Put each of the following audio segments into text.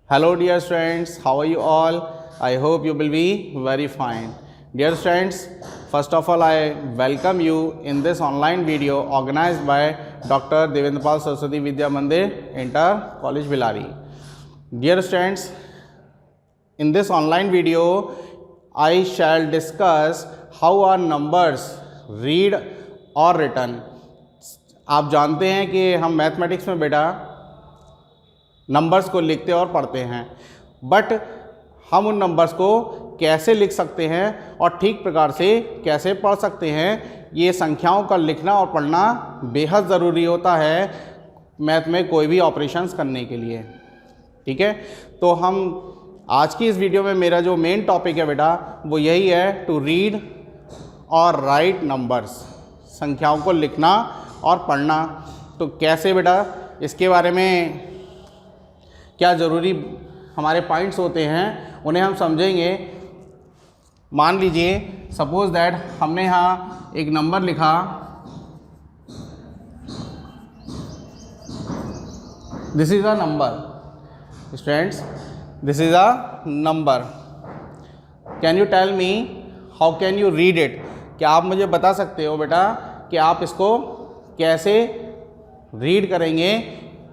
Hello dear students, how are you all? I hope you will be very fine. Dear students, first of all I welcome you in this online video organized by Dr. Devendrapal Saraswati Vidya Mandir, Inter College Bellary. Dear students, in this online video I shall discuss how are numbers read or written. आप जानते हैं कि हम mathematics में बेटा numbers को लिखते और पढ़ते हैं, बट हम उन नंबर्स को कैसे लिख सकते हैं और ठीक प्रकार से कैसे पढ़ सकते हैं, ये संख्याओं का लिखना और पढ़ना बेहद ज़रूरी होता है मैथ में कोई भी ऑपरेशंस करने के लिए। ठीक है, तो हम आज की इस वीडियो में मेरा जो मेन टॉपिक है बेटा वो यही है, टू रीड और राइट नंबर्स, संख्याओं को लिखना और पढ़ना। तो कैसे बेटा, इसके बारे में क्या ज़रूरी हमारे पॉइंट्स होते हैं उन्हें हम समझेंगे। मान लीजिए सपोज दैट हमने यहाँ एक नंबर लिखा, this is a number students, this is a number. Can you tell me how can you read it? क्या आप मुझे बता सकते हो बेटा कि आप इसको कैसे रीड करेंगे,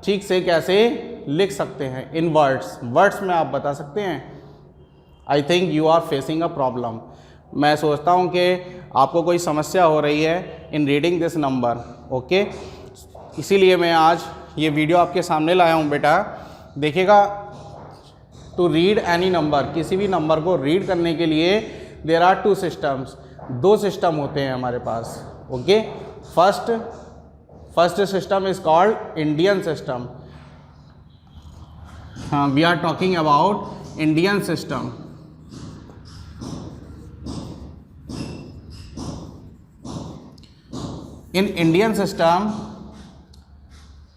ठीक से कैसे लिख सकते हैं इन वर्ड्स में आप बता सकते हैं? I think you are facing a problem. मैं सोचता हूँ कि आपको कोई समस्या हो रही है इन रीडिंग दिस नंबर। ओके, इसीलिए मैं आज ये वीडियो आपके सामने लाया हूँ बेटा। देखिएगा, टू रीड एनी नंबर, किसी भी नंबर को रीड करने के लिए देयर आर टू सिस्टम्स, दो सिस्टम होते हैं हमारे पास। Okay, first system is called Indian system. We are talking about Indian system. In Indian system,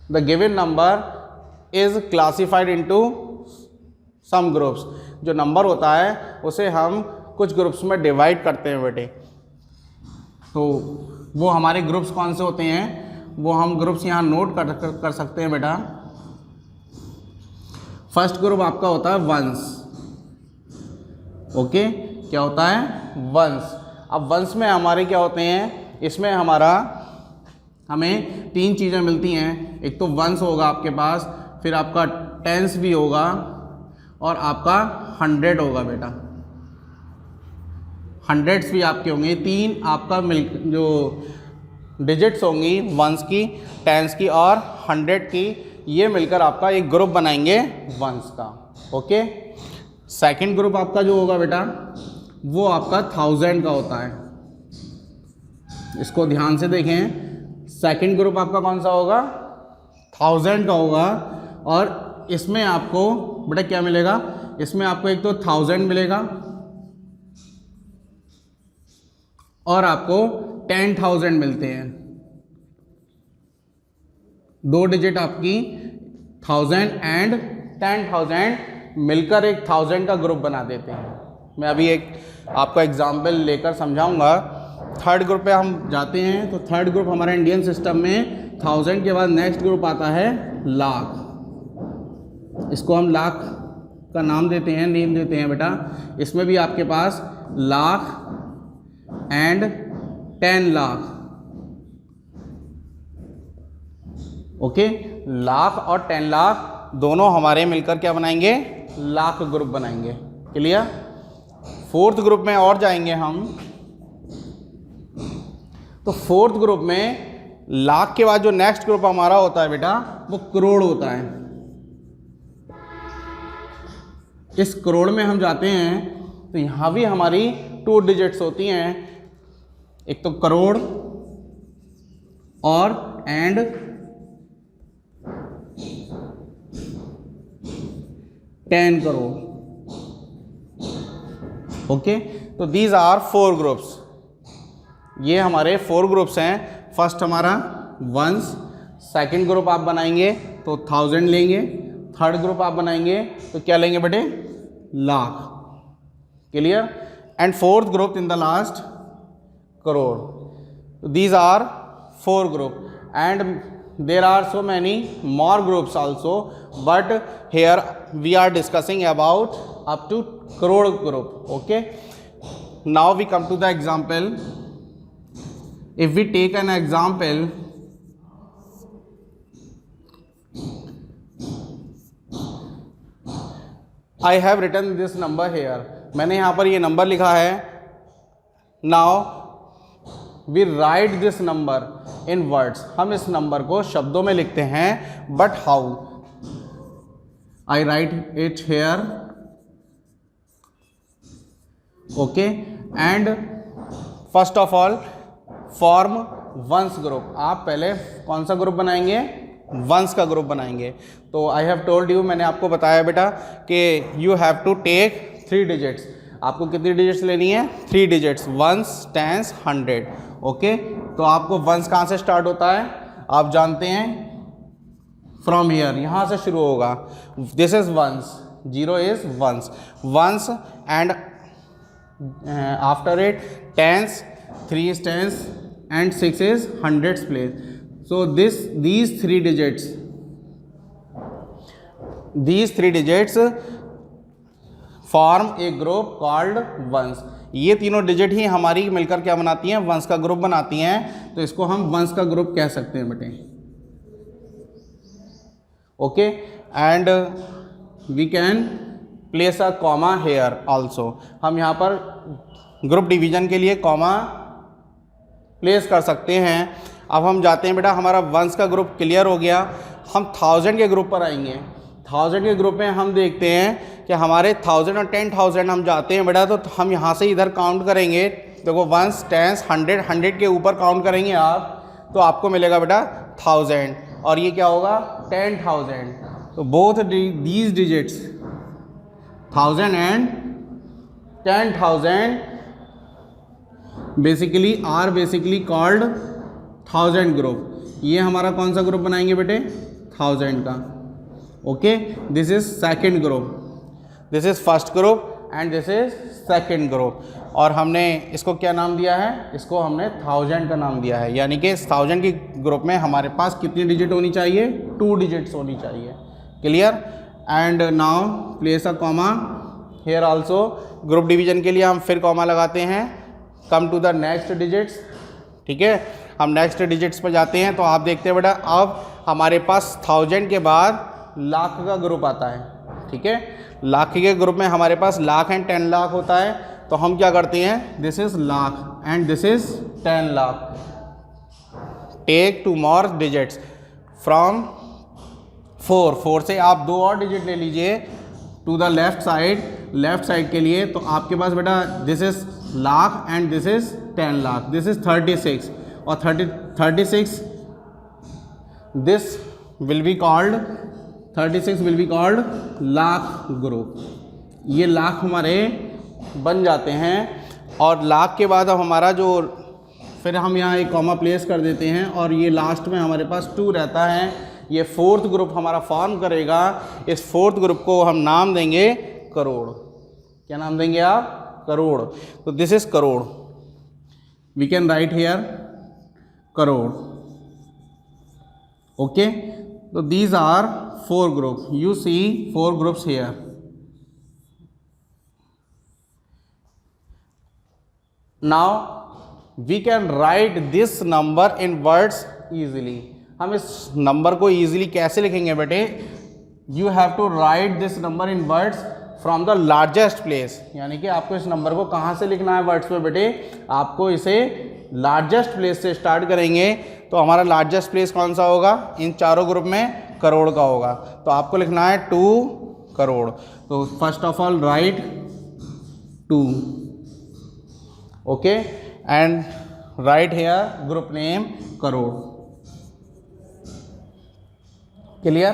the given number is classified into some groups. जो नंबर होता है उसे हम कुछ ग्रुप्स में डिवाइड करते हैं बेटे। तो वो हमारे ग्रुप्स कौन से होते हैं, वो हम ग्रुप्स यहाँ नोट कर सकते हैं बेटा। फर्स्ट ग्रुप आपका होता है वंस। ओके, क्या होता है? वंस। अब वंस में हमारे क्या होते हैं, इसमें हमें तीन चीज़ें मिलती हैं। एक तो वंस होगा आपके पास, फिर आपका टेंस भी होगा और आपका 100 होगा बेटा। हंड्रेड्स भी आपके होंगे। तीन आपका जो डिजिट्स होंगी वंस की, टेंस की और 100 की, ये मिलकर आपका एक ग्रुप बनाएंगे वंस का। ओके, सेकंड ग्रुप आपका जो होगा बेटा वो आपका 1000 का होता है। इसको ध्यान से देखें, सेकंड ग्रुप आपका कौन सा होगा? 1000 का होगा। और इसमें आपको बेटा क्या मिलेगा? इसमें आपको एक तो 1000 मिलेगा और आपको 10,000 मिलते हैं। दो डिजिट आपकी 1000 एंड 10,000 मिलकर एक 1000 का ग्रुप बना देते हैं। मैं अभी एक आपका एग्जाम्पल लेकर समझाऊंगा। थर्ड ग्रुप पे हम जाते हैं। तो थर्ड ग्रुप हमारा इंडियन सिस्टम में 1000 के बाद नेक्स्ट ग्रुप आता है लाख। इसको हम लाख का नाम देते हैं, नेम देते हैं बेटा। इसमें भी आपके पास लाख एंड 10 लाख। ओके, लाख और 10 लाख दोनों हमारे मिलकर क्या बनाएंगे? लाख ग्रुप बनाएंगे। क्लियर? फोर्थ ग्रुप में और जाएंगे हम। तो फोर्थ ग्रुप में लाख के बाद जो नेक्स्ट ग्रुप हमारा होता है बेटा वो करोड़ होता है। इस करोड़ में हम जाते हैं तो यहां भी हमारी 2 डिजिट्स होती हैं, एक तो करोड़ और एंड 10 करोड़। ओके, तो दीज आर 4 ग्रुप्स। ये हमारे 4 ग्रुप्स हैं। फर्स्ट हमारा वंस, सेकंड ग्रुप आप बनाएंगे तो 1000 लेंगे, थर्ड ग्रुप आप बनाएंगे तो क्या लेंगे बेटे? Lakh. Clear? And fourth group in the last crore. तो these are 4 group and there are so many more groups also, but here we are discussing about up to crore group. Okay, now we come to the example. If we take an example, I have written this number here. मैंने यहाँ पर ये number लिखा है. Now we write this number in words. हम इस नंबर को शब्दों में लिखते हैं. But how? I write it here. Okay. And first of all, form ones group. आप पहले कौन सा ग्रुप बनाएंगे? वंस का ग्रुप बनाएंगे. तो आई हैव टोल्ड यू, मैंने आपको बताया बेटा कि you have to take 3 digits. आपको कितनी डिजिट्स लेनी है? 3 डिजिट्स. Once, tense, 100. ओके, तो आपको वंस कहाँ से स्टार्ट होता है? आप जानते हैं, फ्रॉम हियर, यहाँ से शुरू होगा. दिस इज वंस, 0 इज ones, ones. And after it tens, 3 is tens and 6 is hundreds place. So these three digits form a group called ones. ये तीनों डिजिट ही हमारी मिलकर क्या बनाती हैं? वंस का ग्रुप बनाती हैं. तो इसको हम वंस का ग्रुप कह सकते हैं बेटे. Okay, and we can place a comma here also. हम यहाँ पर ग्रुप डिवीजन के लिए कॉमा प्लेस कर सकते हैं. अब हम जाते हैं बेटा, हमारा वंस का ग्रुप क्लियर हो गया. हम 1000 के ग्रुप पर आएंगे. 1000 के ग्रुप में हम देखते हैं कि हमारे 1000 और 10,000 हम जाते हैं बेटा. तो हम यहाँ से इधर काउंट करेंगे. देखो वंस, टेंस, 100 के ऊपर काउंट करेंगे आप, तो आपको मिलेगा बेटा 1000. और ये क्या होगा? 10,000. तो both these digits 1000 and 10,000 basically are basically called 1000 group. ये हमारा कौन सा ग्रुप बनाएंगे बेटे? 1000 का. Okay, this is second group, this is first group and this is second group. और हमने इसको क्या नाम दिया है? इसको हमने 1000 का नाम दिया है. यानी कि 1000 की ग्रुप में हमारे पास कितनी डिजिट होनी चाहिए? 2 डिजिट्स होनी चाहिए. Clear? And now place a comma here also. Group division के लिए हम फिर कॉमा लगाते हैं. Come to the next digits. ठीक है, हम नेक्स्ट डिजिट्स पर जाते हैं. तो आप देखते हैं बेटा, अब हमारे पास 1000 के बाद लाख का ग्रुप आता है. ठीक है, लाख के ग्रुप में हमारे पास लाख एंड 10 लाख होता है. तो हम क्या करते हैं? This is lakh and this is 10 lakh. Take 2 more digits from 4 से आप 2 और डिजिट ले लीजिए टू द लेफ्ट साइड के लिए. तो आपके पास बेटा this is lakh and this is 10 lakh. This is 36 और 36 this will be called 36 will be called lakh group. ये लाख हमारे बन जाते हैं. और लाख के बाद अब हमारा जो, फिर हम यहाँ एक कॉमा प्लेस कर देते हैं और ये लास्ट में हमारे पास 2 रहता है. ये 4th ग्रुप हमारा फॉर्म करेगा. इस 4th ग्रुप को हम नाम देंगे करोड़. क्या नाम देंगे आप? करोड़. तो this is crore. We can write here crore. Okay, तो these are 4 group. You see 4 groups here. Now we can write this number in words easily. हम इस नंबर को इजीली कैसे लिखेंगे बेटे? You have to write this number in words from the largest place. यानी कि आपको इस नंबर को कहाँ से लिखना है वर्ड्स पे बेटे? आपको इसे लार्जेस्ट प्लेस से स्टार्ट करेंगे. तो हमारा लार्जेस्ट प्लेस कौन सा होगा? इन चारों ग्रुप में करोड़ का होगा. तो आपको लिखना है 2 करोड़. तो first of all right 2. Okay, and right here group name crore. Clear?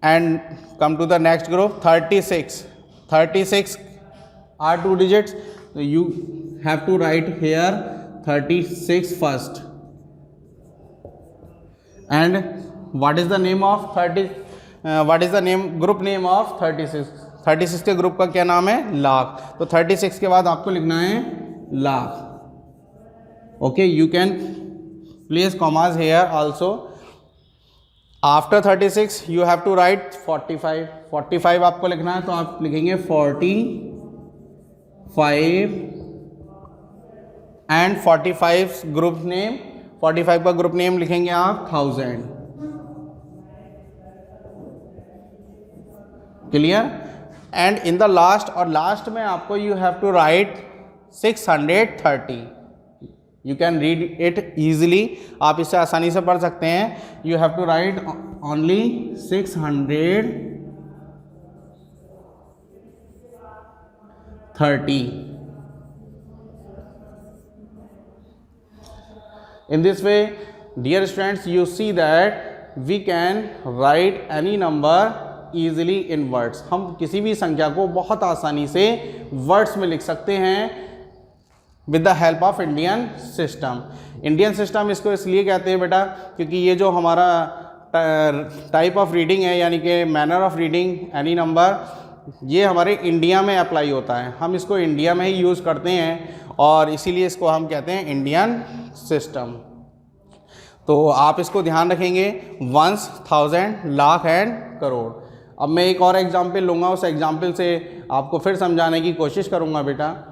And come to the next group 36 are 2 digits. So you have to write here 36 first. And what is the name of group name of 36? 36 के group का क्या नाम है? लाख. तो 36 के बाद आपको लिखना है lakh. Okay, you can place commas here also. After 36 you have to write 45. 45 आपको लिखना है तो आप लिखेंगे 45 एंड 45 ग्रुप नेम. 45 का ग्रुप नेम लिखेंगे आप 1000. Clear. And in the last, और लास्ट में आपको you have to write 630. You can read it easily. आप इसे आसानी से पढ़ सकते हैं. You have to write only 630. In this way, dear students, you see that we can write any number easily in words. हम किसी भी संख्या को बहुत आसानी से वर्ड्स में लिख सकते हैं with the help of Indian system. Indian system इसको इसलिए कहते हैं बेटा क्योंकि ये जो हमारा टाइप ऑफ रीडिंग है, यानी कि manner of reading any number, ये हमारे इंडिया में अप्लाई होता है. हम इसको इंडिया में ही यूज़ करते हैं और इसीलिए इसको हम कहते हैं इंडियन सिस्टम. तो आप इसको ध्यान रखेंगे. Ones, thousand, lakh and crore. अब मैं एक और एग्जाम्पल लूँगा, उस एग्जाम्पल से आपको फिर समझाने की कोशिश करूँगा बेटा.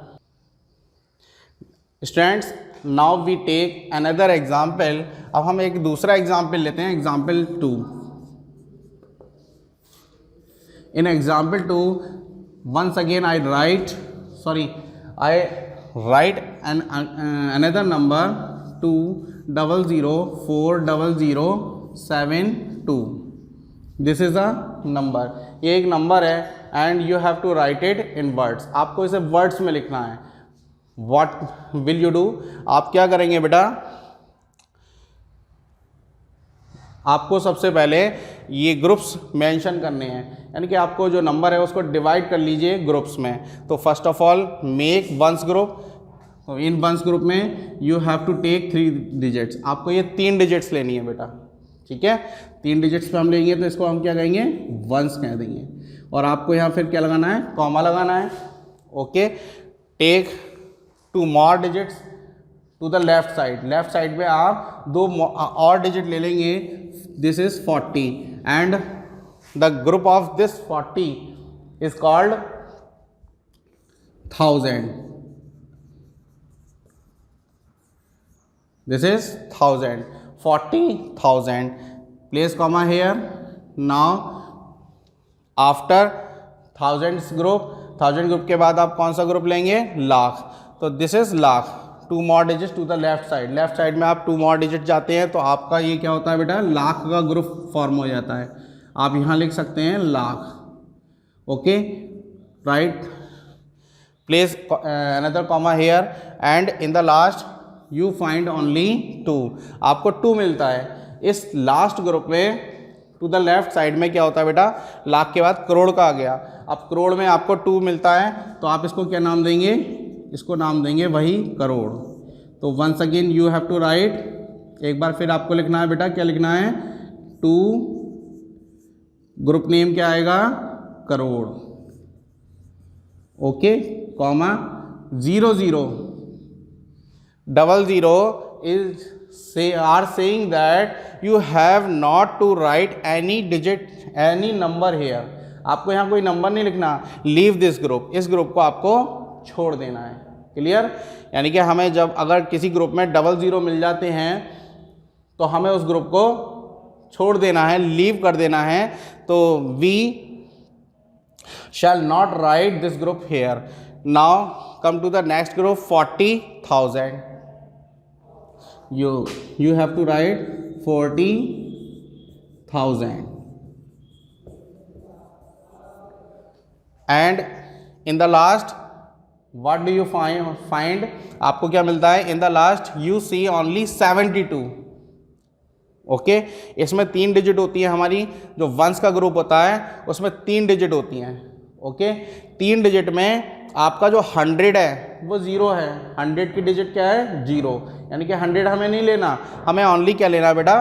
Students, now we take another example. अब हम एक दूसरा एग्जाम्पल लेते हैं, example 2. In example 2, once again I write another number 2004007 this is a number. ये एक नंबर है and you have to write it in words. आपको इसे वर्ड्स में लिखना है. What will you do? आप क्या करेंगे बेटा, आपको सबसे पहले ये ग्रुप्स मेंशन करने हैं, यानी कि आपको जो नंबर है उसको डिवाइड कर लीजिए ग्रुप्स में. तो first of all make ones group. तो इन वंस ग्रुप में you have to take 3 digits. आपको ये 3 डिजिट्स लेनी है बेटा. ठीक है, 3 डिजिट्स पे हम लेंगे तो इसको हम क्या कहेंगे, वंस कह देंगे. और आपको यहाँ फिर क्या लगाना है, कॉमा लगाना है. Okay. Take 2 more digits to the left side. Left side पे आप 2 और डिजिट ले लेंगे. This is 40 and the group of this 40 is called 1000. This is 1000. 40,000. Place comma here. Now after 1000 group, 1000 group के बाद आप कौन सा ग्रुप लेंगे, लाख. तो this is lakh. 2 more digits to the left side. Left side में आप 2 more digit जाते हैं तो आपका ये क्या होता है बेटा, लाख का ग्रुप फॉर्म हो जाता है. आप यहाँ लिख सकते हैं lakh. Okay. Right. Place another comma here and in the last you find only 2. आपको 2 मिलता है. इस लास्ट ग्रुप में टू द लेफ्ट साइड में क्या होता है बेटा, लाख के बाद करोड़ का आ गया. अब करोड़ में आपको 2 मिलता है तो आप इसको क्या नाम देंगे, इसको नाम देंगे वही करोड़. तो once again you have to write, एक बार फिर आपको लिखना है बेटा, क्या लिखना है, 2, ग्रुप नेम क्या आएगा, crore. Okay. Comma 0000 is are saying that you have not to write any digit, any number here. आपको यहाँ कोई नंबर नहीं लिखना. Leave this group. इस ग्रुप को आपको छोड़ देना है. क्लियर. यानी कि हमें जब अगर किसी ग्रुप में 00 मिल जाते हैं तो हमें उस ग्रुप को छोड़ देना है, लीव कर देना है. तो we shall not write this group here. Now come to the next group, 40,000. You have to write 40,000 and in the last what do you find आपको क्या मिलता है, in the last you see only 72. Okay. इसमें 3 digit होती है हमारी. जो once का ग्रुप होता है उसमें 3 डिजिट होती हैं. ओके. 3 डिजिट में आपका जो 100 है वो 0 है. 100 की डिजिट क्या है, 0. यानी कि 100 हमें नहीं लेना, हमें ओनली क्या लेना है बेटा,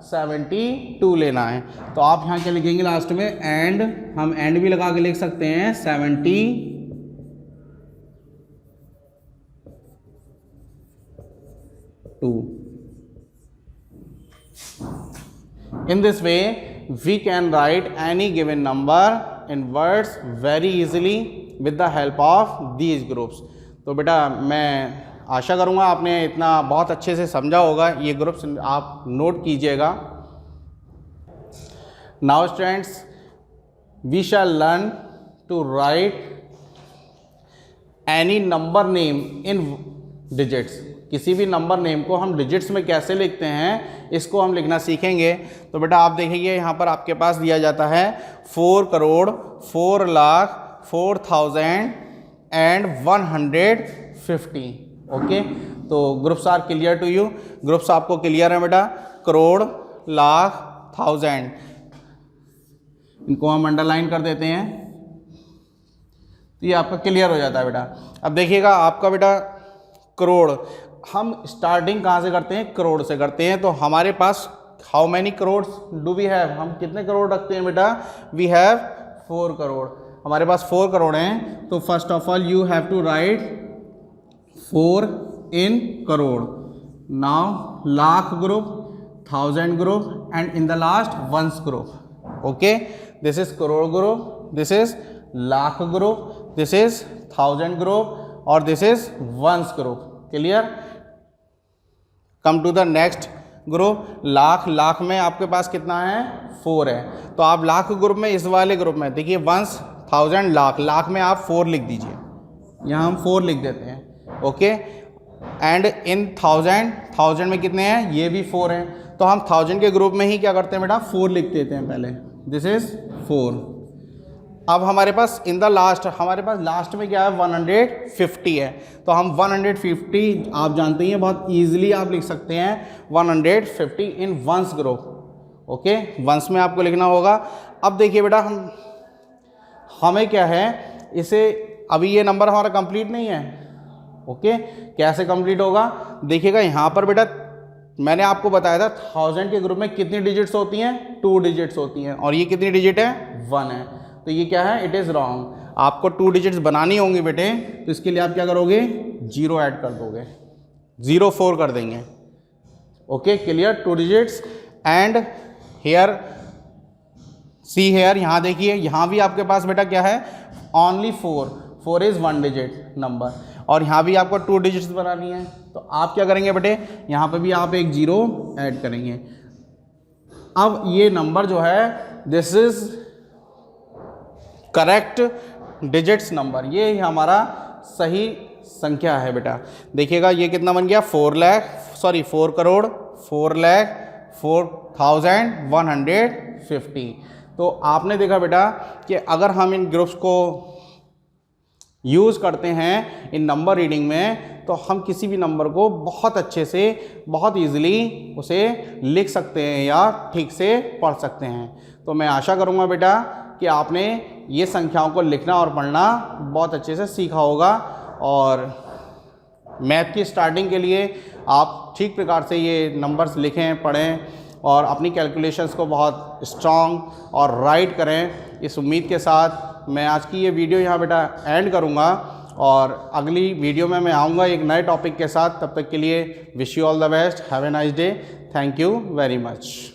72 लेना है. तो आप यहाँ क्या लिखेंगे लास्ट में, एंड. हम एंड भी लगा के लिख सकते हैं 72. In this way we can write any given number in words very easily with the help of these groups. तो बेटा मैं आशा करूँगा आपने इतना बहुत अच्छे से समझा होगा, ये ग्रुप्स आप नोट कीजिएगा. Now students, we shall learn to write any number name in digits. किसी भी नंबर नेम को हम डिजिट्स में कैसे लिखते हैं इसको हम लिखना सीखेंगे. तो बेटा आप देखिए यहाँ पर आपके पास दिया जाता है 4 करोड़ 4 लाख 4,150. ओके, तो groups are clear to you. Groups आपको क्लियर है बेटा. करोड़ लाख थाउजेंड, इनको हम अंडरलाइन कर देते हैं तो ये आपका क्लियर हो जाता है बेटा. अब देखिएगा आपका बेटा करोड़, हम स्टार्टिंग कहाँ से करते हैं? करोड़ से करते हैं. तो हमारे पास how many crore do we have, हम कितने करोड़ रखते हैं बेटा? We have 4 crore. हमारे पास 4 करोड़ हैं. तो first of all you have to write 4 in crore. Now lakh group, 1000 group and in the last ones group. Okay, this is crore group, this is lakh group, this is 1000 group और this is ones group. Clear? Come to the next group. Lakh, lakh में आपके पास कितना है? 4 है. तो आप lakh group में इस वाले ग्रुप में देखिए वंस 1000 लाख, लाख में आप 4 लिख दीजिए. यहाँ हम 4 लिख देते हैं. ओके, एंड इन 1000 में कितने हैं? ये भी 4 हैं. तो हम 1000 के ग्रुप में ही क्या करते हैं बेटा? 4 लिख देते हैं पहले. This is 4. अब हमारे पास इन द लास्ट, हमारे पास लास्ट में क्या है? 150 है. तो हम 150 आप जानते हैं बहुत इजीली आप लिख सकते हैं 150 इन वंस ग्रुप. ओके, वंस में आपको लिखना होगा. अब देखिए बेटा हमें क्या है, इसे अभी ये नंबर हमारा कंप्लीट नहीं है. ओके, कैसे कंप्लीट होगा? देखिएगा यहाँ पर बेटा मैंने आपको बताया था 1000 के ग्रुप में कितनी डिजिट्स होती हैं? 2 डिजिट्स होती हैं. और ये कितनी डिजिट है? 1 है. तो ये क्या है? It is wrong. आपको 2 डिजिट्स बनानी होंगी बेटे. तो इसके लिए आप क्या करोगे? 0 ऐड कर दोगे, 0 4 कर देंगे. Okay, clear? 2 digits. And here see here, यहाँ देखिए यहाँ भी आपके पास बेटा क्या है? Only 4 is 1 digit number. और यहाँ भी आपको 2 डिजिट्स बनानी है. तो आप क्या करेंगे बेटे? यहाँ पे भी आप एक 0 ऐड करेंगे. अब ये नंबर जो है this is correct digits number, ये हमारा सही संख्या है बेटा. देखिएगा ये कितना बन गया? 4 करोड़ 4,04,150. तो आपने देखा बेटा कि अगर हम इन ग्रुप्स को यूज़ करते हैं इन नंबर रीडिंग में तो हम किसी भी नंबर को बहुत अच्छे से बहुत इजीली उसे लिख सकते हैं या ठीक से पढ़ सकते हैं. तो मैं आशा करूँगा बेटा कि आपने ये संख्याओं को लिखना और पढ़ना बहुत अच्छे से सीखा होगा. और मैथ की स्टार्टिंग के लिए आप ठीक प्रकार से ये नंबर्स लिखें, पढ़ें और अपनी कैलकुलेशंस को बहुत स्ट्रॉन्ग और राइट करें. इस उम्मीद के साथ मैं आज की ये वीडियो यहाँ बेटा एंड करूँगा और अगली वीडियो में मैं आऊँगा एक नए टॉपिक के साथ. तब तक के लिए wish you all the best. Have a nice day. Thank you very much.